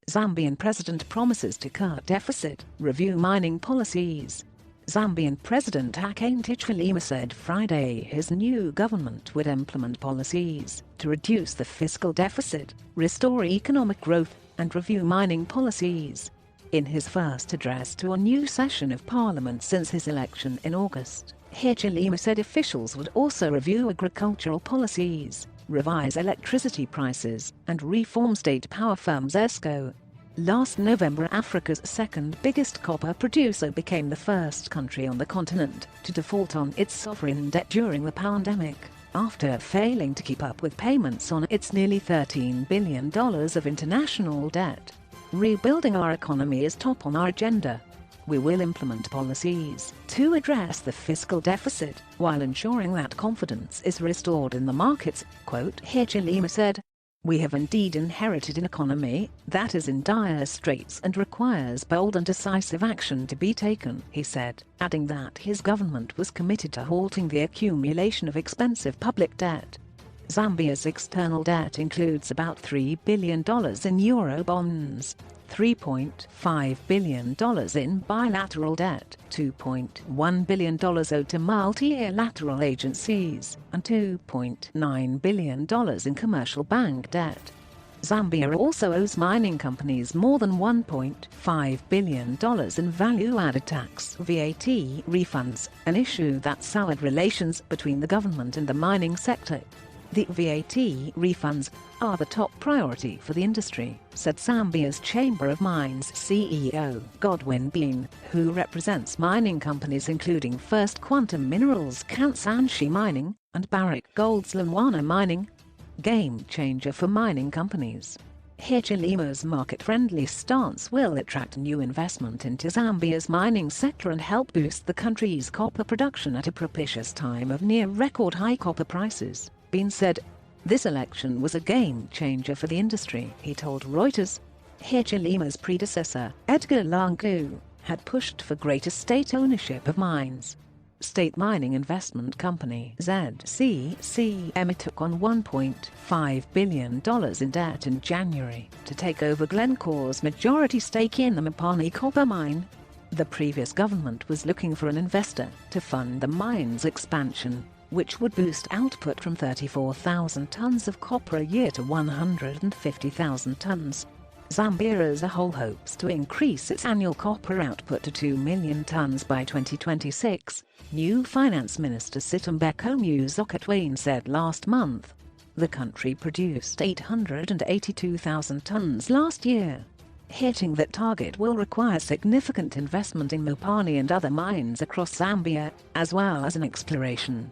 Zambian president promises to cut deficit, review mining policies. Zambian President Hakainde Hichilema said Friday his new government would implement policies to reduce the fiscal deficit, restore economic growth, and review mining policies. In his first address to a new session of parliament since his election in August, Hichilema said officials would also review agricultural policies, revise electricity prices, and reform state power firm Zesco. Last November, Africa's second biggest copper producer became the first country on the continent to default on its sovereign debt during the pandemic, after failing to keep up with payments on its nearly $13 billion of international debt. Rebuilding our economy is top on our agenda. We will implement policies to address the fiscal deficit while ensuring that confidence is restored in the markets, quote, Hichilema said. We have indeed inherited an economy that is in dire straits and requires bold and decisive action to be taken, he said, adding that his government was committed to halting the accumulation of expensive public debt. Zambia's external debt includes about $3 billion in euro bonds, $3.5 billion in bilateral debt, $2.1 billion owed to multilateral agencies, and $2.9 billion in commercial bank debt. Zambia also owes mining companies more than $1.5 billion in value-added tax (VAT) refunds, an issue that soured relations between the government and the mining sector. The VAT refunds are the top priority for the industry, said Zambia's Chamber of Mines CEO Godwin Bean, who represents mining companies including First Quantum Minerals Kansanshi Mining and Barrick Gold's Lumwana Mining. Game changer for mining companies. Hichilema's market-friendly stance will attract new investment into Zambia's mining sector and help boost the country's copper production at a propitious time of near-record high copper prices. Bean said, "This election was a game-changer for the industry," he told Reuters. Hichilema's predecessor, Edgar Lungu, had pushed for greater state ownership of mines. State mining investment company ZCCM took on $1.5 billion in debt in January to take over Glencore's majority stake in the Mopani copper mine. The previous government was looking for an investor to fund the mine's expansion, which would boost output from 34,000 tons of copper a year to 150,000 tons. Zambia as a whole hopes to increase its annual copper output to 2 million tons by 2026, new Finance Minister Sitembeko Muzokatwain said last month. The country produced 882,000 tons last year. Hitting that target will require significant investment in Mopani and other mines across Zambia, as well as in exploration.